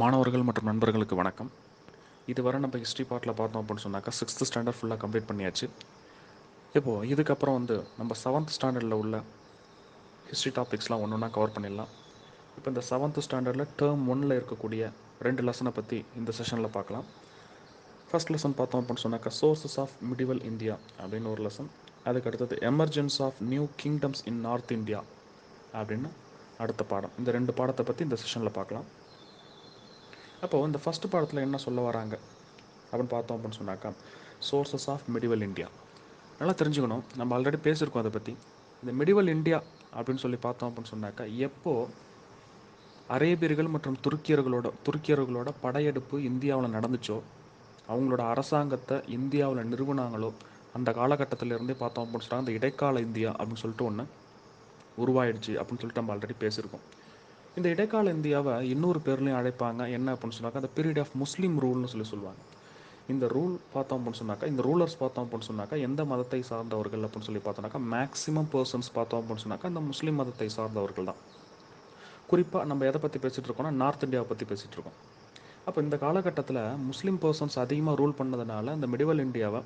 மாணவர்கள் மற்றும் நண்பர்களுக்கு வணக்கம். இதுவரை நம்ம ஹிஸ்ட்ரி பார்ட்டில் பார்த்தோம் அப்படின்னு சொன்னாக்கா 6th ஸ்டாண்டர்ட் ஃபுல்லாக கம்ப்ளீட் பண்ணியாச்சு. இப்போது இதுக்கப்புறம் நம்ம 7th ஸ்டாண்டர்டில் உள்ள ஹிஸ்ட்ரி டாபிக்ஸ்லாம் ஒன்று ஒன்றா கவர் பண்ணிடலாம். இப்போ இந்த 7th ஸ்டாண்டர்டில் டேர்ம் 1ல் இருக்கக்கூடிய 2 லெசனை பற்றி இந்த செஷனில் பார்க்கலாம். ஃபர்ஸ்ட் லெசன் பார்த்தோம் அப்படின்னு சொன்னாக்கா சோர்சஸ் ஆஃப் மிடிவல் இந்தியா அப்படின்னு ஒரு லெசன். அதுக்கு அடுத்தது emergence of new kingdoms in north India அப்படின்னு அடுத்த பாடம். இந்த 2 பாடத்தை பற்றி இந்த செஷனில் பார்க்கலாம். அப்போது இந்த ஃபஸ்ட் பாடத்தில் என்ன சொல்ல வராங்க அப்படின்னு பார்த்தோம் அப்படின்னு சொன்னாக்கா சோர்சஸ் ஆஃப் மிடிவல் இந்தியா. நல்லா தெரிஞ்சுக்கணும், நம்ம ஆல்ரெடி பேசியிருக்கோம் அதை பற்றி. இந்த மிடிவல் இந்தியா அப்படின்னு சொல்லி பார்த்தோம் அப்படின்னு சொன்னாக்கா எப்போது அரேபியர்கள் மற்றும் துருக்கியர்களோட படையெடுப்பு இந்தியாவில் நடந்துச்சோ, அவங்களோட அரசாங்கத்தை இந்தியாவில் நிறுவனாங்களோ, அந்த காலகட்டத்திலேருந்தே பார்த்தோம் அப்படின்னு சொன்னால் அந்த இடைக்கால இந்தியா அப்படின்னு சொல்லிட்டு ஒன்று உருவாயிடுச்சு அப்படின்னு சொல்லிட்டு நம்ம ஆல்ரெடி பேசியிருக்கோம். இந்த இடைக்கால இந்தியாவை இன்னொரு பேர்லையும் அழைப்பாங்க. என்ன அப்படின்னு சொன்னாக்கா அந்த பீரியட் ஆஃப் முஸ்லீம் ரூல்னு சொல்லுவாங்க. இந்த ரூல் பார்த்தோம் அப்படின்னு சொன்னாக்கா இந்த ரூலர்ஸ் பார்த்தோம் அப்படின்னு சொன்னாக்கா எந்த மதத்தை சார்ந்தவர்கள் அப்படின்னு சொல்லி பார்த்தோம்னாக்கா மேக்ஸிமம் பர்சன்ஸ் பார்த்தோம் அப்படின்னு சொன்னாக்கா இந்த முஸ்லீம் மதத்தை சார்ந்தவர்கள் தான். குறிப்பாக நம்ம எதை பற்றி பேசிகிட்டு இருக்கோம்னா நார்த் இந்தியாவை பற்றி பேசிகிட்டு இருக்கோம். அப்போ இந்த காலகட்டத்தில் முஸ்லீம் பர்சன்ஸ் அதிகமாக ரூல் பண்ணதுனால இந்த மிடிவல் இந்தியாவை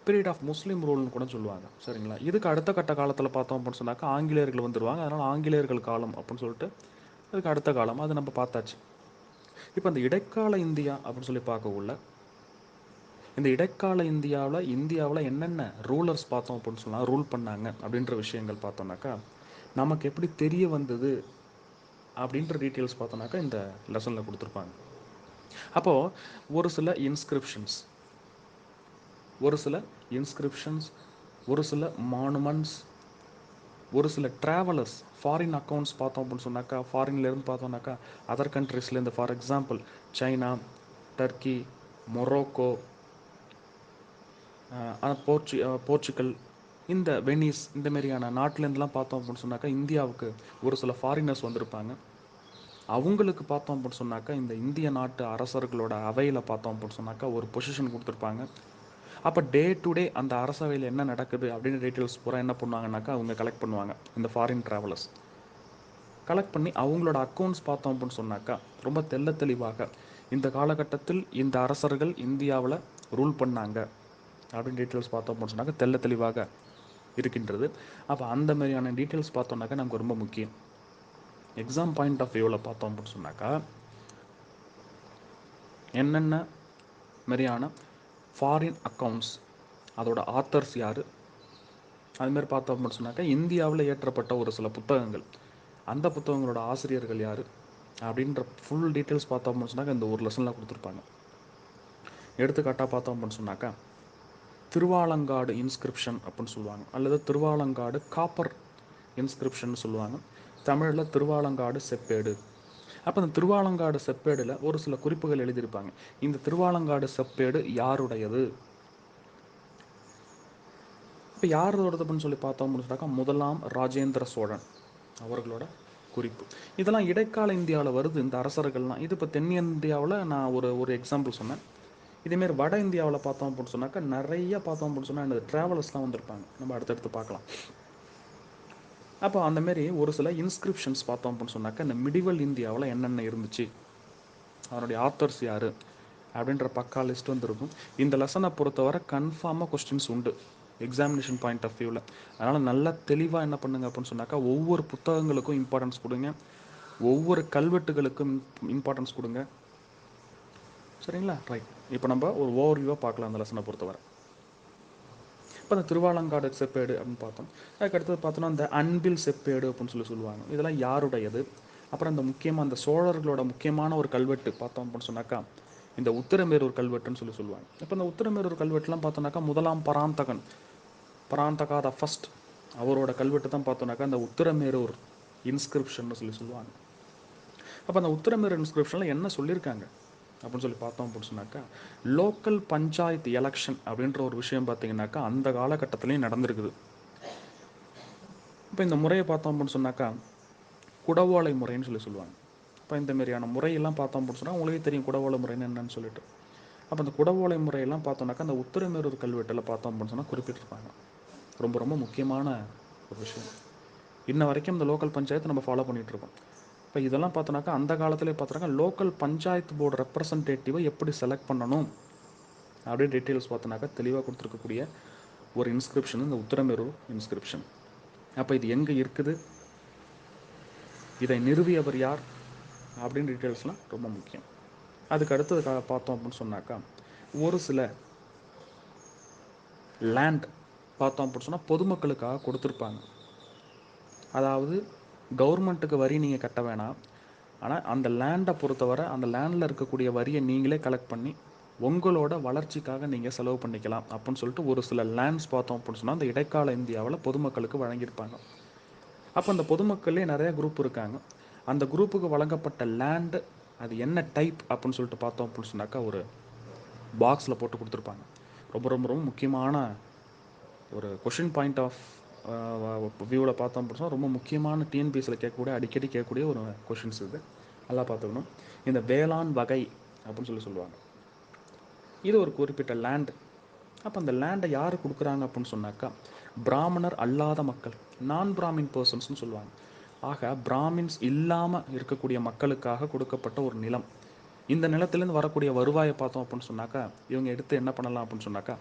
பீரியட் ஆஃப் முஸ்லீம் ரூல்னு கூட சொல்லுவாங்க. சரிங்களா? இதுக்கு அடுத்த கட்ட காலத்தில் பார்த்தோம் அப்படின்னு சொன்னாக்கா ஆங்கிலேயர்கள் வந்துடுவாங்க. அதனால் ஆங்கிலேயர்கள் காலம் அப்படின்னு சொல்லிட்டு அதுக்கு அடுத்த காலம் அது நம்ம பார்த்தாச்சு. இப்போ இந்த இடைக்கால இந்தியா அப்படின்னு சொல்லி பார்க்கக்குள்ள இந்த இடைக்கால இந்தியாவில் என்னென்ன ரூலர்ஸ் பார்த்தோம் அப்படின்னு சொன்னால் ரூல் பண்ணாங்க அப்படின்ற விஷயங்கள் பார்த்தோம்னாக்கா நமக்கு எப்படி தெரிய வந்தது அப்படின்ற டீட்டெயில்ஸ் பார்த்தோம்னாக்கா இந்த லெசனில் கொடுத்துருப்பாங்க. அப்போது ஒரு சில இன்ஸ்கிரிப்ஷன்ஸ் ஒரு சில மானுமெண்ட்ஸ், ஒரு சில ட்ராவலர்ஸ், ஃபாரின் அக்கௌண்ட்ஸ் பார்த்தோம் அப்படின்னு சொன்னாக்கா ஃபாரின்லேருந்து பார்த்தோம்னாக்கா அதர் கண்ட்ரீஸ்லேருந்து, for example China, Turkey, Morocco, Portugal, இந்த வெனிஸ், இந்த மாதிரியான நாட்டிலேருந்துலாம் பார்த்தோம் அப்படின்னு சொன்னாக்கா இந்தியாவுக்கு ஒரு சில ஃபாரினர்ஸ் வந்திருப்பாங்க. அவங்களுக்கு பார்த்தோம் அப்படின்னு சொன்னாக்கா இந்த இந்திய நாட்டு அரசர்களோட அவையில் பார்த்தோம் அப்படின்னு சொன்னாக்கா ஒரு பொசிஷன் கொடுத்துருப்பாங்க. அப்போ டே டு டே அந்த அரசவையில் என்ன நடக்குது அப்படின்னு டீட்டெயில்ஸ் பூரா என்ன பண்ணுவாங்கனாக்கா அவங்க கலெக்ட் பண்ணுவாங்க. இந்த ஃபாரின் ட்ராவலர்ஸ் கலெக்ட் பண்ணி அவங்களோட அக்கௌண்ட்ஸ் பார்த்தோம் அப்படின்னு சொன்னாக்கா ரொம்ப தெள்ள தெளிவாக இந்த காலகட்டத்தில் இந்த அரசர்கள் இந்தியாவில் ரூல் பண்ணாங்க அப்படின்னு டீட்டெயில்ஸ் பார்த்தோம் அப்படின்னு சொன்னாக்கா தெள்ள தெளிவாக இருக்கின்றது. அப்போ அந்த மாதிரியான டீட்டெயில்ஸ் பார்த்தோம்னாக்கா நமக்கு ரொம்ப முக்கியம். எக்ஸாம் பாயிண்ட் ஆஃப் வியூவில் பார்த்தோம் அப்படின்னு சொன்னாக்கா என்னென்ன மாதிரியான ஃபாரின் அக்கௌண்ட்ஸ், அதோட ஆத்தர்ஸ் யார், அதுமாதிரி பார்த்தோம் அப்படின்னு சொன்னாக்கா இந்தியாவில் ஏற்றப்பட்ட ஒரு சில புத்தகங்கள், அந்த புத்தகங்களோட ஆசிரியர்கள் யார் அப்படின்ற ஃபுல் டீட்டெயில்ஸ் பார்த்தோம் அப்படின்னு சொன்னாக்கா இந்த ஒரு லெசனில் கொடுத்துருப்பாங்க. எடுத்துக்காட்டாக பார்த்தோம் அப்படின்னு சொன்னாக்கா திருவாலங்காடு இன்ஸ்கிரிப்ஷன் அப்படின்னு சொல்லுவாங்க, அல்லது திருவாலங்காடு காப்பர் இன்ஸ்கிரிப்ஷன் சொல்லுவாங்க. தமிழில் திருவாலங்காடு செப்பேடு. அப்போ இந்த திருவாலங்காடு செப்பேடில் ஒரு சில குறிப்புகள் எழுதியிருப்பாங்க. இந்த திருவாலங்காடு செப்பேடு யாருடையது, இப்போ யாரோடது அப்படின்னு சொல்லி பார்த்தோம் அப்படின்னு சொன்னாக்கா முதலாம் ராஜேந்திர சோழன் அவர்களோட குறிப்பு. இதெல்லாம் இடைக்கால இந்தியாவில் வருது இந்த அரசர்கள்லாம். இது இப்போ தென்னிந்தியாவில் நான் ஒரு எக்ஸாம்பிள் சொன்னேன். இதேமாரி வட இந்தியாவில் பார்த்தோம் அப்படின்னு சொன்னாக்கா நிறைய பார்த்தோம் அப்படின்னு சொன்னால் இந்த ட்ராவலர்ஸ்லாம் வந்திருப்பாங்க, நம்ம அடுத்தடுத்து பார்க்கலாம். அப்போ அந்தமாரி ஒரு சில இன்ஸ்கிரிப்ஷன்ஸ் பார்த்தோம் அப்படின்னு சொன்னாக்கா இந்த மிடிவல் இந்தியாவில் என்னென்ன இருந்துச்சு, அதனுடைய ஆத்தர்ஸ் யார் அப்படின்ற பக்கா லிஸ்ட் வந்துருக்கும். இந்த லெசனை பொறுத்தவரை கன்ஃபார்மாக கொஸ்டின்ஸ் உண்டு எக்ஸாமினேஷன் பாயிண்ட் ஆஃப் வியூவில். அதனால் நல்லா தெளிவாக என்ன பண்ணுங்க அப்படின்னு சொன்னாக்கா ஒவ்வொரு புத்தகங்களுக்கும் இம்பார்ட்டன்ஸ் கொடுங்க, ஒவ்வொரு கல்வெட்டுகளுக்கும் இம்பார்ட்டன்ஸ் கொடுங்க. சரிங்களா? ரைட். இப்போ நம்ம ஒரு ஓவர்வியூவாக பார்க்கலாம் அந்த லெசனை பொறுத்தவரை. இப்போ அந்த திருவாலங்காடு செப்பேடு அப்படின்னு பார்த்தோம். அதுக்கடுத்தது பார்த்தோன்னா இந்த அன்பில் செப்பேடு அப்படின்னு சொல்லுவாங்க. இதெல்லாம் யாருடையது? அப்புறம் இந்த முக்கியமாக அந்த சோழர்களோட முக்கியமான ஒரு கல்வெட்டு பார்த்தோம் அப்படின்னு சொன்னாக்கா இந்த உத்திரமேரூர் கல்வெட்டுன்னு சொல்லுவாங்க. இப்போ இந்த உத்திரமேரூர் கல்வெட்டுலாம் பார்த்தோன்னாக்கா முதலாம் பராந்தகா த ஃபஸ்ட் அவரோட கல்வெட்டு தான் பார்த்தோன்னாக்கா இந்த உத்திரமேரூர் இன்ஸ்கிரிப்ஷன் சொல்லுவாங்க. அப்போ அந்த உத்திரமேரூர் இன்ஸ்கிரிப்ஷனில் என்ன சொல்லியிருக்காங்க அப்படின்னு சொல்லி பார்த்தோம் அப்படின்னு சொன்னாக்கா லோக்கல் பஞ்சாயத்து எலெக்ஷன் அப்படின்ற ஒரு விஷயம் பார்த்தீங்கன்னாக்கா அந்த காலகட்டத்திலையும் நடந்திருக்குது. இப்போ இந்த முறையை பார்த்தோம் அப்படின்னு சொன்னாக்கா குடவோலை முறைன்னு சொல்லுவாங்க. இப்போ இந்த மாதிரியான முறையெல்லாம் பார்த்தோம் அப்படின்னு சொன்னால் உங்களுக்கே தெரியும் குடவோலை முறைன்னு என்னன்னு சொல்லிட்டு. அப்போ அந்த குடவோலை முறையெல்லாம் பார்த்தோம்னாக்கா அந்த உத்திரமேரூர் கல்வெட்டில் பார்த்தோம் அப்படின்னு சொன்னால் குறிப்பிட்டிருப்பாங்க. ரொம்ப ரொம்ப முக்கியமான ஒரு விஷயம். இன்ன வரைக்கும் இந்த லோக்கல் பஞ்சாயத்து நம்ம ஃபாலோ பண்ணிகிட்ருக்கோம். இப்போ இதெல்லாம் பார்த்தோன்னாக்கா அந்த காலத்திலே பார்த்தோன்னாக்கா லோக்கல் பஞ்சாயத்து போர்டு ரெப்ரசன்டேட்டிவை எப்படி செலக்ட் பண்ணணும் அப்படியே டீட்டெயில்ஸ் பார்த்தோன்னாக்கா தெளிவாக கொடுத்துருக்கக்கூடிய ஒரு இன்ஸ்கிரிப்ஷன் இந்த உத்தரமேரூர் இன்ஸ்கிரிப்ஷன். அப்போ இது எங்கே இருக்குது, இதை நிறுவியவர் யார் அப்படின்னு டீட்டெயில்ஸ்லாம் ரொம்ப முக்கியம். அதுக்கு அடுத்தது பார்த்தோம் அப்படின்னு சொன்னாக்கா ஒரு சில லேண்ட் பார்த்தோம் அப்படின்னு சொன்னால் பொதுமக்களுக்காக கொடுத்துருப்பாங்க. அதாவது கவர்மெண்ட்டுக்கு வரி நீங்கள் கட்ட வேணாம், ஆனால் அந்த லேண்டை பொறுத்தவரை அந்த லேண்டில் இருக்கக்கூடிய வரியை நீங்களே கலெக்ட் பண்ணி உங்களோட வளர்ச்சிக்காக நீங்கள் செலவு பண்ணிக்கலாம் அப்படின்னு சொல்லிட்டு ஒரு சில லேண்ட்ஸ் பார்த்தோம் அப்படின்னு சொன்னால் அந்த இடைக்கால இந்தியாவில் பொதுமக்களுக்கு வழங்கியிருப்பாங்க. அப்போ அந்த பொதுமக்கள்லேயே நிறைய குரூப் இருக்காங்க. அந்த குரூப்புக்கு வழங்கப்பட்ட லேண்டு அது என்ன டைப் அப்படின்னு சொல்லிட்டு பார்த்தோம் அப்படின்னு சொன்னாக்கா ஒரு பாக்ஸில் போட்டு கொடுத்துருப்பாங்க. ரொம்ப ரொம்ப ரொம்ப முக்கியமான ஒரு கொஷின் பாயிண்ட் ஆஃப் வியூவில் பார்த்தோம் அப்படின்னு சொன்னால் ரொம்ப முக்கியமான டிஎன்பிஎஸ்சியில் கேட்கக்கூடிய அடிக்கடி கேட்கக்கூடிய ஒரு கொஷின்ஸ் இது. நல்லா பார்த்துக்கணும். இந்த வேளாண் வகை அப்படின்னு சொல்லுவாங்க. இது ஒரு குறிப்பிட்ட லேண்டு. அப்போ அந்த லேண்டை யார் கொடுக்குறாங்க அப்படின்னு சொன்னாக்கா பிராமணர் அல்லாத மக்கள், நான் பிராமின் பர்சன்ஸ்னு சொல்லுவாங்க. ஆக பிராமின்ஸ் இல்லாமல் இருக்கக்கூடிய மக்களுக்காக கொடுக்கப்பட்ட ஒரு நிலம். இந்த நிலத்திலேருந்து வரக்கூடிய வருவாயை பார்த்தோம் அப்படின்னு சொன்னாக்கா இவங்க எடுத்து என்ன பண்ணலாம் அப்படின்னு சொன்னாக்கா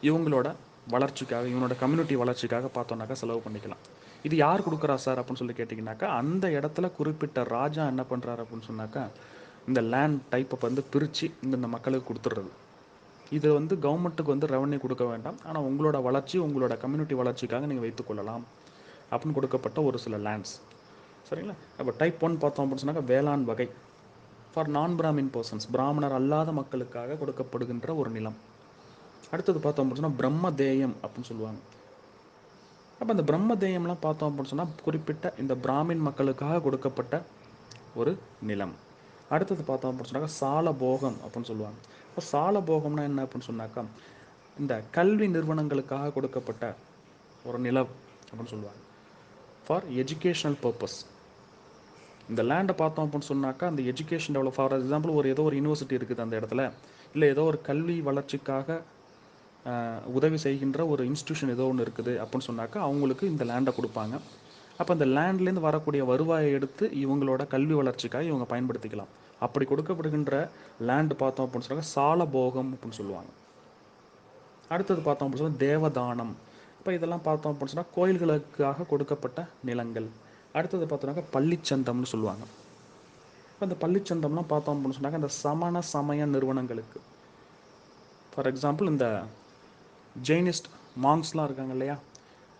இவங்களோட வளர்ச்சிக்காக, இவனோட கம்யூனிட்டி வளர்ச்சிக்காக பார்த்தோன்னாக்கா செலவு பண்ணிக்கலாம். இது யார் கொடுக்குறா சார் அப்படின்னு சொல்லி கேட்டிங்கனாக்கா அந்த இடத்துல குறிப்பிட்ட ராஜா என்ன பண்ணுறாரு அப்படின்னு சொன்னாக்கா இந்த லேண்ட் டைப்பை வந்து பிரித்து இந்த மக்களுக்கு கொடுத்துட்றது. இது வந்து கவர்மெண்ட்டுக்கு வந்து ரெவன்யூ கொடுக்க வேண்டாம், ஆனால் உங்களோட வளர்ச்சி, உங்களோட கம்யூனிட்டி வளர்ச்சிக்காக நீங்கள் வைத்துக்கொள்ளலாம் அப்படின்னு கொடுக்கப்பட்ட ஒரு சில லேண்ட்ஸ். சரிங்களா? அப்போ டைப் 1 பார்த்தோம் அப்படின்னு சொன்னாக்கா வேளாண் வகை ஃபார் நான் பிராமின் பர்சன்ஸ், பிராமணர் அல்லாத மக்களுக்காக கொடுக்கப்படுகின்ற ஒரு நிலம். அடுத்தது பார்த்தோம் அப்படின்னு சொன்னால் பிரம்மதேயம் அப்படின்னு சொல்லுவாங்க. அப்போ அந்த பிரம்மதேயம்லாம் பார்த்தோம் அப்படின்னு சொன்னால் குறிப்பிட்ட இந்த பிராமின் மக்களுக்காக கொடுக்கப்பட்ட ஒரு நிலம். அடுத்தது பார்த்தோம் அப்படின்னு சொன்னாக்கா சாலபோகம் அப்படின்னு சொல்லுவாங்க. இப்போ சாலபோகம்னா என்ன அப்படின்னு சொன்னாக்கா இந்த கல்வி நிறுவனங்களுக்காக கொடுக்கப்பட்ட ஒரு நிலம் அப்படின்னு சொல்லுவாங்க. ஃபார் எஜுகேஷனல் பர்பஸ் இந்த லேண்டை பார்த்தோம் அப்படின்னு சொன்னாக்கா அந்த எஜுகேஷன் டெவலப், ஃபார் எக்ஸாம்பிள் ஒரு ஏதோ ஒரு யூனிவர்சிட்டி இருக்குது அந்த இடத்துல, இல்லை ஏதோ ஒரு கல்வி வளர்ச்சிக்காக உதவி செய்கின்ற ஒரு இன்ஸ்டியூஷன் ஏதோ ஒன்று இருக்குது அப்படின்னு சொன்னாக்கா அவங்களுக்கு இந்த லேண்டை கொடுப்பாங்க. அப்போ அந்த லேண்ட்லேருந்து வரக்கூடிய வருவாயை எடுத்து இவங்களோட கல்வி வளர்ச்சிக்காக இவங்க பயன்படுத்திக்கலாம். அப்படி கொடுக்கப்படுகின்ற லேண்டு பார்த்தோம் அப்படின்னு சொன்னாக்கா சாலபோகம் அப்படின்னு சொல்லுவாங்க. அடுத்தது பார்த்தோம் அப்படின்னு சொன்னால் தேவதானம். இப்போ இதெல்லாம் பார்த்தோம் அப்படின்னு சொன்னால் கோயில்களுக்காக கொடுக்கப்பட்ட நிலங்கள். அடுத்தது பார்த்தோம்னாக்கா பள்ளிச்சந்தம்னு சொல்லுவாங்க. இப்போ அந்த பள்ளிச்சந்தம்லாம் பார்த்தோம் அப்படின்னு சொன்னாக்கா இந்த சமண சமய நிறுவனங்களுக்கு, ஃபார் எக்ஸாம்பிள் இந்த ஜெயினிஸ்ட் மாங்ஸ்லாம் இருக்காங்க இல்லையா,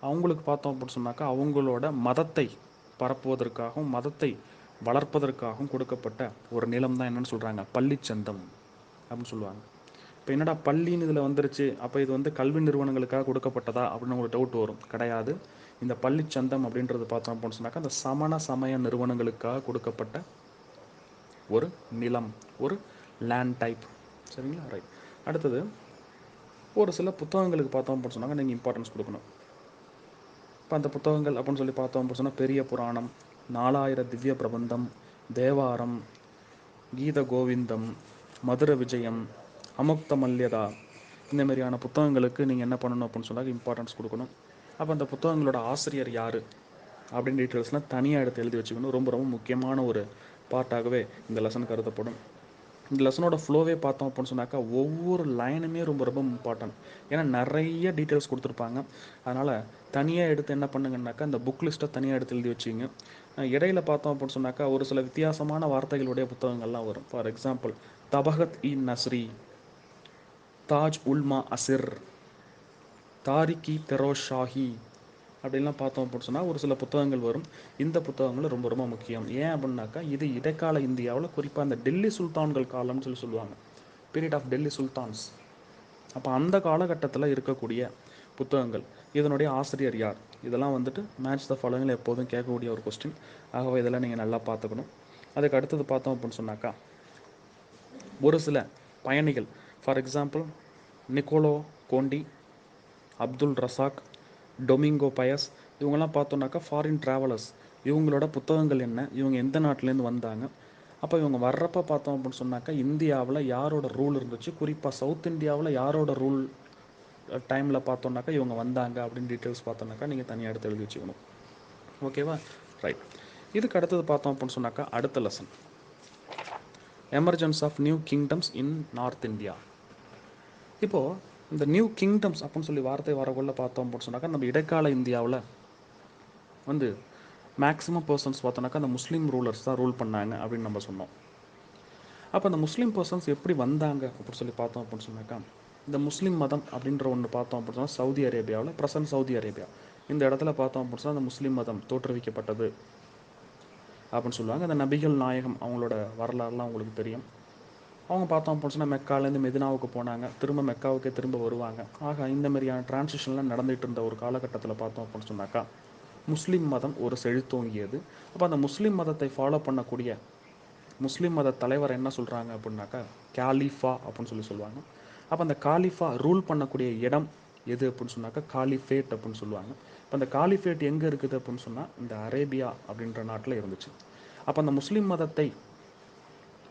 அவங்களுக்கு பார்த்தோம் அப்படின்னு சொன்னாக்கா அவங்களோட மதத்தை பரப்புவதற்காகவும் மதத்தை வளர்ப்பதற்காகவும் கொடுக்கப்பட்ட ஒரு நிலம் தான் என்னென்னு சொல்கிறாங்க பள்ளிச்சந்தம் அப்படின்னு சொல்லுவாங்க. இப்போ என்னடா பள்ளின்னு இதில் வந்துருச்சு, அப்போ இது வந்து கல்வி நிறுவனங்களுக்காக கொடுக்கப்பட்டதா அப்படின்னு உங்களுக்கு டவுட் வரும். கிடையாது. இந்த பள்ளிச்சந்தம் அப்படின்றது பார்த்தோம் அப்படின்னு சொன்னாக்கா அந்த சமண சமய நிறுவனங்களுக்காக கொடுக்கப்பட்ட ஒரு நிலம், ஒரு லேண்ட் டைப். சரிங்களா? ரைட். அடுத்தது ஒரு சில புத்தகங்களுக்கு பார்த்தோம் அப்படின்னு சொன்னாங்க நீங்கள் இம்பார்ட்டன்ஸ் கொடுக்கணும். இப்போ அந்த புத்தகங்கள் அப்படின்னு சொல்லி பார்த்தோம் அப்படின்னு சொன்னால் பெரிய புராணம், 4000 திவ்ய பிரபந்தம், தேவாரம், கீத கோவிந்தம், மதுர விஜயம், அமுக்த மல்யதா, இந்த மாதிரியான புத்தகங்களுக்கு நீங்கள் என்ன பண்ணணும் அப்படின்னு சொன்னால் இம்பார்ட்டன்ஸ் கொடுக்கணும். அப்போ அந்த புத்தகங்களோட ஆசிரியர் யார் அப்படின்னு டீட்டெயில்ஸ்லாம் தனியாக எடுத்து எழுதி வச்சுக்கணும். ரொம்ப ரொம்ப முக்கியமான ஒரு பார்ட்டாகவே இந்த லெசன் கருதப்படும். இந்த லெசனோட ஃப்ளோவே பார்த்தோம் அப்படின்னு சொன்னாக்கா ஒவ்வொரு லைனுமே ரொம்ப ரொம்ப இம்பார்ட்டன்ட். ஏன்னா நிறைய டீட்டெயில்ஸ் கொடுத்துருப்பாங்க. அதனால் தனியாக எடுத்து என்ன பண்ணுங்கன்னாக்கா இந்த புக் லிஸ்ட்டை தனியாக எடுத்து எழுதி வச்சிங்க. இடையில பார்த்தோம் அப்படின்னு சொன்னாக்கா ஒரு சில வித்தியாசமான வார்த்தைகளுடைய புத்தகங்கள்லாம் வரும். ஃபார் எக்ஸாம்பிள் தபகத் இ நஸ்ரி, தாஜ் உல்மா அசிர், தாரிகி பெரோஸ் ஷாஹி அப்படின்லாம் பார்த்தோம் அப்படின்னு சொன்னால் ஒரு சில புத்தகங்கள் வரும். இந்த புத்தகங்கள் ரொம்ப ரொம்ப முக்கியம். ஏன் அப்படின்னாக்கா இது இடைக்கால இந்தியாவில் குறிப்பாக அந்த டெல்லி சுல்தான்கள் காலம்னு சொல்லுவாங்க, பீரியட் ஆஃப் டெல்லி சுல்தான்ஸ். அப்போ அந்த காலகட்டத்தில் இருக்கக்கூடிய புத்தகங்கள், இதனுடைய ஆசிரியர் யார், இதெல்லாம் வந்துட்டு மேட்ச் த ஃபாலோயிங்கில் எப்போதும் கேட்கக்கூடிய ஒரு கொஸ்டின். ஆகவே இதெல்லாம் நீங்கள் நல்லா பார்த்துக்கணும். அதுக்கு அடுத்தது பார்த்தோம் அப்படின்னு சொன்னாக்கா ஒரு சில பயணிகள், for example Niccolo Conti, Abdul Razzaq, Domingo Paes, இவங்கெல்லாம் பார்த்தோன்னாக்கா ஃபாரின் ட்ராவலர்ஸ். இவங்களோட புத்தகங்கள் என்ன, இவங்க எந்த நாட்டிலேருந்து வந்தாங்க, அப்போ இவங்க வர்றப்போ பார்த்தோம் அப்படின்னு சொன்னாக்கா இந்தியாவில் யாரோட ரூல் இருந்துச்சு, குறிப்பாக சவுத் இந்தியாவில் யாரோட ரூல் டைமில் பார்த்தோன்னாக்கா இவங்க வந்தாங்க அப்படின்னு டீட்டெயில்ஸ் பார்த்தோன்னாக்கா நீங்கள் தனியாக எடுத்து எழுதி வச்சுக்கணும். ஓகேவா? ரைட். இதுக்கு அடுத்தது பார்த்தோம் அப்படின்னு சொன்னாக்கா அடுத்த lesson emergence of new kingdoms in north India. இப்போது இந்த நியூ கிங்டம்ஸ் அப்படின்னு சொல்லி வார்த்தை வரக்குள்ள பார்த்தோம் அப்படின்னு சொன்னாக்கா நம்ம இடைக்கால இந்தியாவில் வந்து மேக்ஸிமம் பர்சன்ஸ் பார்த்தோன்னாக்கா அந்த முஸ்லீம் ரூலர்ஸ் தான் ரூல் பண்ணாங்க அப்படின்னு நம்ம சொன்னோம். அப்போ அந்த முஸ்லீம் பர்சன்ஸ் எப்படி வந்தாங்க அப்படின்னு சொல்லி பார்த்தோம் அப்படின்னு சொன்னாக்கா இந்த முஸ்லீம் மதம் அப்படின்ற ஒன்று பார்த்தோம் அப்படின்னு சொன்னால் சவுதி அரேபியாவில் ப்ரெசன்ட் சவுதி அரேபியா இந்த இடத்துல பார்த்தோம் அப்படின்னு சொன்னால் அந்த முஸ்லீம் மதம் தோற்றுவிக்கப்பட்டது அப்படின்னு சொல்லுவாங்க. அந்த நபிகள் நாயகம் அவங்களோட வரலாறுலாம் அவங்களுக்கு தெரியும். அவங்க பார்த்தோம் அப்படின்னு சொன்னால் மெக்காலேருந்து மெதினாவுக்கு போனாங்க, திரும்ப மெக்காவுக்கே திரும்ப வருவாங்க. ஆக இந்த மாதிரியான டிரான்சிஷன்லாம் நடந்துகிட்டு இருந்த ஒரு காலகட்டத்தில் பார்த்தோம் அப்படின்னு சொன்னாக்கா முஸ்லீம் மதம் ஒரு செழித்தோங்கியது. அப்போ அந்த முஸ்லீம் மதத்தை ஃபாலோ பண்ணக்கூடிய முஸ்லீம் மத தலைவர் என்ன சொல்கிறாங்க அப்படின்னாக்கா காலிஃபா அப்படின்னு சொல்லி சொல்லுவாங்க. அப்போ அந்த காலிஃபா ரூல் பண்ணக்கூடிய இடம் எது அப்படின்னு சொன்னாக்கா காலிஃபேட் அப்படின்னு சொல்லுவாங்க. இப்போ அந்த காலிஃபேட் எங்கே இருக்குது அப்படின்னு சொன்னால் இந்த அரேபியா அப்படின்ற நாட்டில் இருந்துச்சு. அப்போ அந்த முஸ்லீம் மதத்தை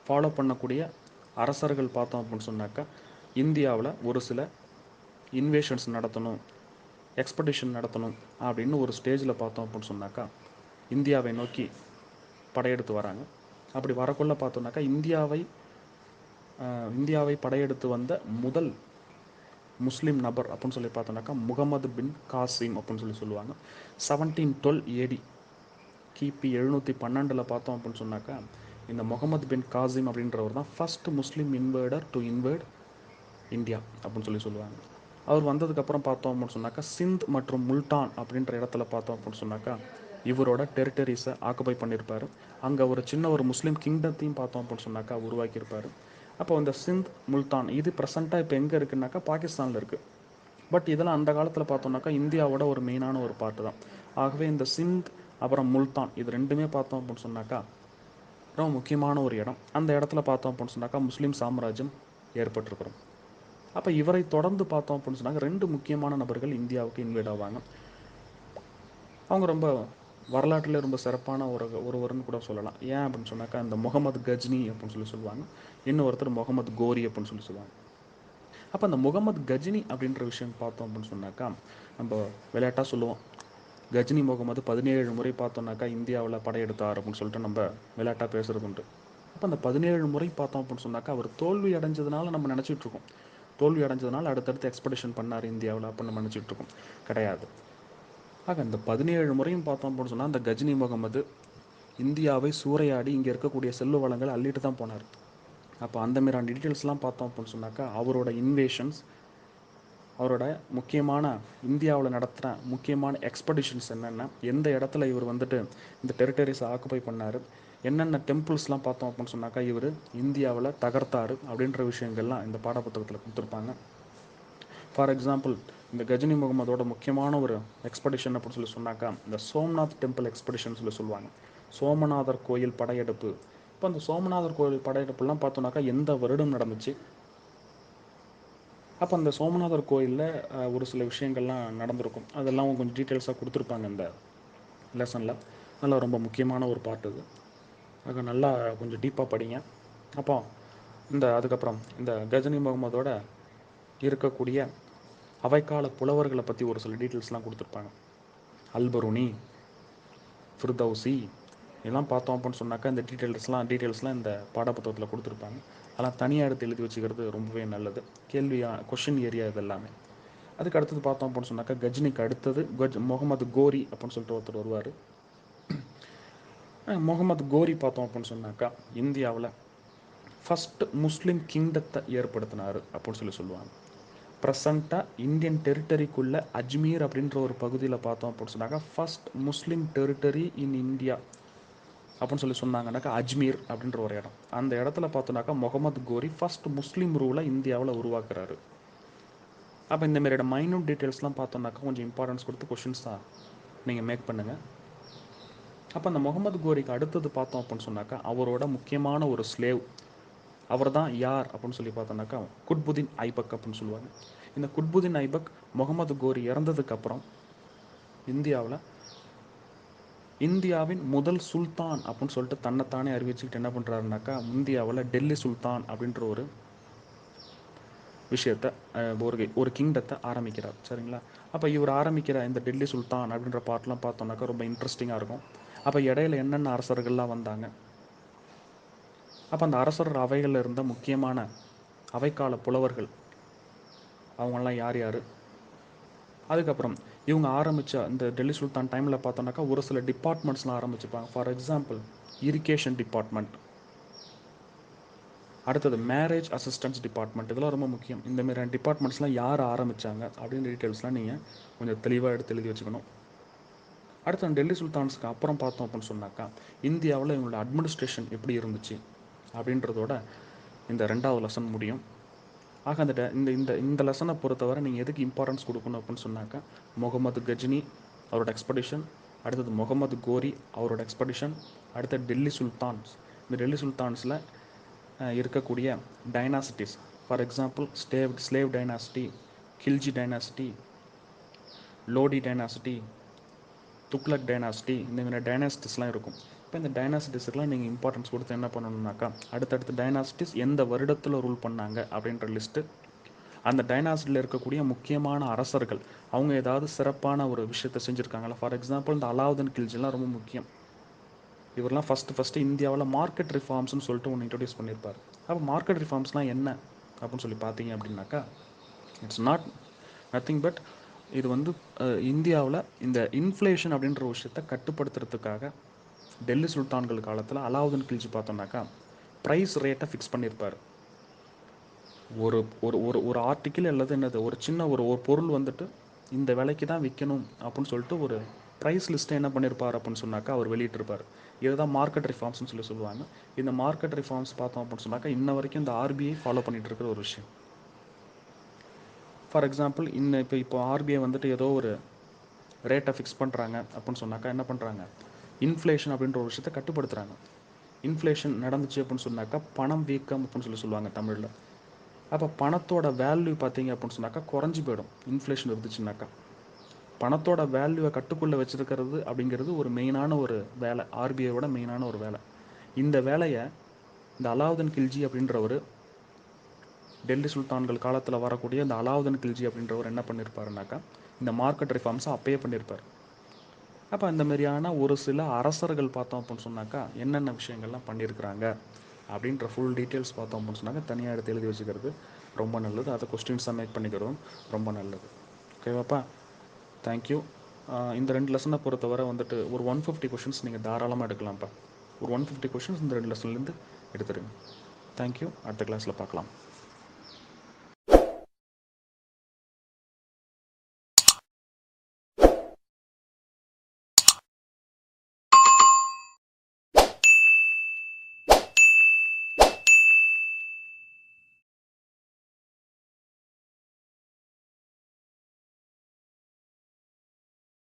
ஃபாலோ பண்ணக்கூடிய அரசர்கள் பார்த்தோம் அப்படின்னு சொன்னாக்கா இந்தியாவில் ஒரு சில இன்வேஷன்ஸ் நடத்தணும், எக்ஸ்பெடிஷன் நடத்தணும் அப்படின்னு ஒரு ஸ்டேஜில் பார்த்தோம் அப்படின்னு சொன்னாக்கா இந்தியாவை நோக்கி படையெடுத்து வராங்க. அப்படி வரக்குள்ள பார்த்தோன்னாக்கா இந்தியாவை படையெடுத்து வந்த முதல் முஸ்லீம் நபர் அப்படின்னு சொல்லி பார்த்தோன்னாக்கா முகமது பின் காசிம் அப்படின்னு சொல்லி சொல்லுவாங்க. 1712 AD கிபி 712 பார்த்தோம் அப்படின்னு சொன்னாக்கா இந்த முகமது பின் காசிம் அப்படின்றவர் தான் first Muslim invader to invade India அப்படின்னு சொல்லி சொல்லுவாங்க. அவர் வந்ததுக்கப்புறம் பார்த்தோம் அப்படின்னு சொன்னாக்கா சிந்த் மற்றும் முல்டான் அப்படின்ற இடத்துல பார்த்தோம் அப்படின்னு சொன்னாக்கா இவரோட டெரிட்டரிஸை ஆக்குபை பண்ணியிருப்பார். அங்கே ஒரு சின்ன ஒரு முஸ்லீம் கிங்டத்தையும் பார்த்தோம் அப்படின்னு சொன்னாக்கா உருவாக்கியிருப்பார். அப்போ இந்த சிந்த் முல்தான் இது ப்ரெசண்ட்டாக இப்போ எங்கே இருக்குன்னாக்கா பாகிஸ்தானில் இருக்குது. பட் இதெல்லாம் அந்த காலத்தில் பார்த்தோம்னாக்கா இந்தியாவோட ஒரு மெயினான ஒரு பார்ட்டு தான். ஆகவே இந்த சிந்த் அப்புறம் முல்தான் இது ரெண்டுமே பார்த்தோம் அப்படின்னு சொன்னாக்கா ரொம்ப முக்கியமான ஒரு இடம். அந்த இடத்துல பார்த்தோம் அப்படின்னு சொன்னாக்கா முஸ்லீம் சாம்ராஜ்யம் ஏற்பட்டிருக்கிறோம். அப்போ இவரை தொடர்ந்து பார்த்தோம் அப்படின்னு சொன்னாங்க 2 முக்கியமான நபர்கள் இந்தியாவுக்கு இன்வைட் ஆவாங்க. அவங்க ரொம்ப வரலாற்றிலே ரொம்ப சிறப்பான ஒருவர்னு கூட சொல்லலாம். ஏன் அப்படின்னு சொன்னாக்கா இந்த முகமது கஜ்னி அப்படின்னு சொல்லி சொல்லுவாங்க. இன்னொருத்தர் முகமது கோரி அப்படின்னு சொல்லி சொல்லுவாங்க. அப்போ அந்த முகமது கஜ்னி அப்படின்ற விஷயம் பார்த்தோம் அப்படின்னு சொன்னாக்கா நம்ம விளையாட்டாக சொல்லுவோம் கஜ்னி முகமது 17 முறை பார்த்தோம்னாக்கா இந்தியாவில் படையெடுத்தார் அப்படின்னு சொல்லிட்டு நம்ம விளையாட்டாக பேசுகிறது உண்டு. அப்போ அந்த 17 முறை பார்த்தோம் அப்படின்னு சொன்னாக்கா அவர் தோல்வி அடைஞ்சதுனால நம்ம நினச்சிட்டு இருக்கோம் தோல்வி அடைஞ்சதுனால அடுத்தடுத்து எக்ஸ்பெடிஷன் பண்ணார் இந்தியாவில் அப்படின்னு நம்ம நினச்சிட்டு இருக்கோம். கிடையாது. ஆக இந்த 17 முறையும் பார்த்தோம் அப்படின்னு சொன்னால் அந்த கஜ்னி முகமது இந்தியாவை சூறையாடி இங்கே இருக்கக்கூடிய செல்வ வளங்களை அள்ளிட்டு தான் போனார். அப்போ அந்த மாதிரியான டீட்டெயில்ஸ்லாம் பார்த்தோம் அப்படின்னு சொன்னாக்கா அவரோட இன்வேஷன்ஸ் அவரோட முக்கியமான இந்தியாவில் நடத்துகிற முக்கியமான எக்ஸ்பெடிஷன்ஸ் என்னென்ன எந்த இடத்துல இவர் வந்துட்டு இந்த டெரிட்டரிஸை ஆக்குபை பண்ணார் என்னென்ன டெம்பிள்ஸ்லாம் பார்த்தோம் அப்படின்னு சொன்னாக்கா இவர் இந்தியாவில் தகர்த்தார் அப்படின்ற விஷயங்கள்லாம் இந்த பாடப்புத்தகத்தில் கொடுத்துருப்பாங்க. ஃபார் எக்ஸாம்பிள் இந்த கஜினி முகமதோட முக்கியமான ஒரு எக்ஸ்பெடிஷன் அப்படின்னு சொல்லி சொன்னாக்கா இந்த சோம்நாத் டெம்பிள் எக்ஸ்பெடிஷன் சொல்லி சொல்லுவாங்க. சோமநாதர் கோயில் படையெடுப்பு. இப்போ அந்த சோமநாதர் கோயில் படையெடுப்புலாம் பார்த்தோன்னாக்கா எந்த வருடம் நடந்துச்சு, அப்போ அந்த சோமநாதர் கோயிலில் ஒரு சில விஷயங்கள்லாம் நடந்திருக்கும். அதெல்லாம் கொஞ்சம் டீட்டெயில்ஸாக கொடுத்துருப்பாங்க இந்த லெசனில். நல்லா ரொம்ப முக்கியமான ஒரு பார்ட் இது. ஆக நல்லா கொஞ்சம் டீப்பாக படிங்க. அப்போ அதுக்கப்புறம் இந்த கஜினி முகமதோட இருக்கக்கூடிய அவைக்கால புலவர்களை பற்றி ஒரு சில டீட்டெயில்ஸ்லாம் கொடுத்துருப்பாங்க. அல்பருனி, ஃபிர்தௌசி இதெல்லாம் பார்த்தோம் அப்படின்னு சொன்னாக்கா இந்த டீட்டெயில்ஸ்லாம் இந்த பாடப்புத்தகத்தில் கொடுத்துருப்பாங்க. அதெல்லாம் தனியாக எடுத்து எழுதி வச்சுக்கிறது ரொம்பவே நல்லது. கொஷின் ஏரியா இது எல்லாமே. அதுக்கு அடுத்தது பார்த்தோம் அப்படின்னு சொன்னாக்கா கஜ்னிக்கு அடுத்தது முகமது கோரி அப்படின்னு சொல்லிட்டு ஒருத்தர் வருவார். முகமது கோரி பார்த்தோம் அப்படின்னு சொன்னாக்கா இந்தியாவில் ஃபஸ்ட்டு முஸ்லீம் கிங்டத்தை ஏற்படுத்தினார் அப்படின்னு சொல்லி சொல்லுவாங்க. ப்ரெசண்ட்டாக இந்தியன் டெரிட்டரிக்குள்ளே அஜ்மீர் அப்படின்ற ஒரு பகுதியில் பார்த்தோம் அப்படின்னு சொன்னாக்கா first Muslim territory in India அப்படின்னு சொல்லி சொன்னாங்கன்னாக்கா அஜ்மீர் அப்படின்ற ஒரு இடம். அந்த இடத்துல பார்த்தோன்னாக்கா முகமது கோரி ஃபஸ்ட் முஸ்லீம் ரூலை இந்தியாவில் உருவாக்குறாரு. அப்போ இந்த மாதிரியோட மைனூட் டீட்டெயில்ஸ்லாம் பார்த்தோன்னாக்கா கொஞ்சம் இம்பார்ட்டன்ஸ் கொடுத்து கொஷின்ஸ் தான் நீங்கள் மேக் பண்ணுங்கள். அப்போ அந்த முகமது கோரிக்கு அடுத்தது பார்த்தோம் அப்படின்னு சொன்னாக்கா அவரோட முக்கியமான ஒரு ஸ்லேவ் அவர் தான் யார் அப்படின்னு சொல்லி பார்த்தோன்னாக்கா குட்புதீன் ஐபக் அப்படின்னு சொல்லுவாங்க. இந்த குட்புதீன் ஐபக் முகமது கோரி இறந்ததுக்கப்புறம் இந்தியாவின் முதல் சுல்தான் அப்படின்னு சொல்லிட்டு தன்னைத்தானே அறிவிச்சுக்கிட்டு என்ன பண்ணுறாருனாக்கா இந்தியாவில் டெல்லி சுல்தான் அப்படின்ற ஒரு விஷயத்தை ஒரு கிங்டத்தை ஆரம்பிக்கிறார். சரிங்களா? அப்போ இவர் ஆரம்பிக்கிற இந்த டெல்லி சுல்தான் அப்படின்ற பார்ட்லாம் பார்த்தோம்னாக்கா ரொம்ப இன்ட்ரெஸ்டிங்காக இருக்கும். அப்போ இடையில என்னென்ன அரசர்கள்லாம் வந்தாங்க, அப்போ அந்த அரசர் அவைகளில் இருந்த முக்கியமான அவைக்கால புலவர்கள் அவங்களாம் யார் யார், அதுக்கப்புறம் இவங்க ஆரம்பித்த இந்த டெல்லி சுல்தான் டைமில் பார்த்தோன்னாக்கா ஒரு சில டிபார்ட்மெண்ட்ஸ்லாம் ஆரம்பிச்சுப்பாங்க. ஃபார் எக்ஸாம்பிள் இரிகேஷன் டிபார்ட்மெண்ட், அடுத்தது மேரேஜ் அசிஸ்டன்ஸ் டிபார்ட்மெண்ட். இதெல்லாம் ரொம்ப முக்கியம். இந்த மாதிரியான டிபார்ட்மெண்ட்ஸ்லாம் யார் ஆரம்பித்தாங்க அப்படின்னு டீட்டெயில்ஸ்லாம் நீங்கள் கொஞ்சம் தெளிவாக எடுத்து எழுதி வச்சுக்கணும். அடுத்து டெல்லி சுல்தான்ஸ்க்கு அப்புறம் பார்த்தோம் அப்படின்னு சொன்னாக்கா இந்தியாவில் இவங்களோட அட்மினிஸ்ட்ரேஷன் எப்படி இருந்துச்சு அப்படின்றதோட இந்த 2வது லெசன் முடியும். ஆக அந்த இந்த இந்த இந்த லெசனை பொறுத்தவரை நீங்கள் எதுக்கு இம்பார்ட்டன்ஸ் கொடுக்கணும் அப்படின்னு சொன்னாக்கா முகமது கஜினி அவரோட எக்ஸ்பெடிஷன், அடுத்தது முகமது கோரி அவரோட எக்ஸ்பெடிஷன், அடுத்த டெல்லி சுல்தான்ஸ். இந்த டெல்லி சுல்தான்ஸில் இருக்கக்கூடிய dynasties, for example slave dynasty, Khilji dynasty, Lodi dynasty, Tughlaq dynasty, இந்த மாதிரி டைனாசிட்டிஸ்லாம் இருக்கும். இப்போ இந்த டைனாசிட்டிஸ்க்கெலாம் நீங்கள் இம்பார்ட்டன்ஸ் கொடுத்து என்ன பண்ணணுன்னாக்கா அடுத்தடுத்த டைனாசிட்டிஸ் எந்த வருடத்தில் ரூல் பண்ணாங்க அப்படின்ற லிஸ்ட்டு, அந்த டைனாசிட்டியில் இருக்கக்கூடிய முக்கியமான அரசர்கள் அவங்க ஏதாவது சிறப்பான ஒரு விஷயத்தை செஞ்சுருக்காங்களா. ஃபார் எக்ஸாம்பிள் இந்த அலாவுதீன் கில்ஜிலாம் ரொம்ப முக்கியம். இவரெல்லாம் ஃபஸ்ட்டு இந்தியாவில் மார்க்கெட் ரிஃபார்ம்ஸ்னு சொல்லிட்டு ஒன்று இன்ட்ரடியூஸ் பண்ணியிருப்பார். அப்போ மார்க்கெட் ரிஃபார்ம்ஸ்லாம் என்ன அப்படின்னு சொல்லி பார்த்தீங்க அப்படின்னாக்கா இட்ஸ் நாட் நத்திங் பட் இது வந்து இந்தியாவில் இந்த இன்ஃப்ளேஷன் அப்படின்ற விஷயத்தை கட்டுப்படுத்துறதுக்காக டெல்லி சுல்தான்கள் காலத்தில் அலாவுதீன் கில்ஜி பார்த்தோம்னாக்கா ப்ரைஸ் ரேட்டை ஃபிக்ஸ் பண்ணியிருப்பார். ஒரு ஒரு ஒரு ஒரு ஆர்டிக்கிள் அல்லது என்னது ஒரு சின்ன ஒரு ஒரு பொருள் வந்துட்டு இந்த விலைக்கு தான் விற்கணும் அப்படின்னு சொல்லிட்டு ஒரு ப்ரைஸ் லிஸ்ட்டை என்ன பண்ணியிருப்பார் அப்படின்னு சொன்னாக்கா அவர் வெளியிட்டிருப்பார். இதுதான் மார்க்கெட் ரிஃபார்ம்ஸ்னு சொல்லி சொல்லுவாங்க. இந்த மார்க்கெட் ரிஃபார்ம்ஸ் பார்த்தோம் அப்படின்னு சொன்னாக்கா இன்ன வரைக்கும் இந்த ஆர்பிஐ ஃபாலோ பண்ணிகிட்டு இருக்கிற ஒரு விஷயம். ஃபார் எக்ஸாம்பிள் இப்போ ஆர்பிஐ வந்துட்டு ஏதோ ஒரு ரேட்டை ஃபிக்ஸ் பண்ணுறாங்க அப்படின்னு சொன்னாக்கா என்ன பண்ணுறாங்க, இன்ஃப்ளேஷன் அப்படின்ற ஒரு விஷயத்தை கட்டுப்படுத்துகிறாங்க. இன்ஃப்ளேஷன் நடந்துச்சு அப்படின்னு சொன்னாக்கா பணம் வீக்கம் அப்படின்னு சொல்லி சொல்லுவாங்க தமிழில். அப்போ பணத்தோட வேல்யூ பார்த்தீங்க அப்படின்னு சொன்னாக்கா குறைஞ்சி போயிடும். இன்ஃப்ளேஷன் இருந்துச்சுனாக்கா பணத்தோட வேல்யூவை கட்டுக்குள்ளே வச்சுருக்கிறது அப்படிங்கிறது ஒரு மெயினான ஒரு வேலை, ஆர்பிஐயோட மெயினான ஒரு வேலை. இந்த வேலையை இந்த அலாவுதீன் கில்ஜி அப்படின்றவர், டெல்லி சுல்தான்கள் காலத்தில் வரக்கூடிய இந்த அலாவுதீன் கில்ஜி அப்படின்றவர் என்ன பண்ணியிருப்பாருனாக்கா இந்த மார்க்கெட் ரிஃபார்ம்ஸை அப்பயே பண்ணியிருப்பார். அப்போ இந்த மாதிரியான ஒரு சில அரசர்கள் பார்த்தோம் அப்படின்னு சொன்னாக்கா என்னென்ன விஷயங்கள்லாம் பண்ணியிருக்கிறாங்க அப்படின்ற ஃபுல் டீட்டெயில்ஸ் பார்த்தோம் அப்படின்னு சொன்னாக்கா தனியாக எடுத்து எழுதி வச்சுக்கிறது ரொம்ப நல்லது. அதை கொஸ்டின்ஸாக மேக் பண்ணிக்கிறதும் ரொம்ப நல்லது. ஓகேவாப்பா, தேங்க்யூ. இந்த 2 லெசனை பொறுத்தவரை வந்துட்டு ஒரு 150 கொஷின்ஸ் நீங்கள் தாராளமாக எடுக்கலாம்ப்பா. ஒரு 150 கொஷின்ஸ் இந்த 2 லெசன்லேருந்து எடுத்துருங்க. தேங்க்யூ. அடுத்த கிளாஸில் பார்க்கலாம்.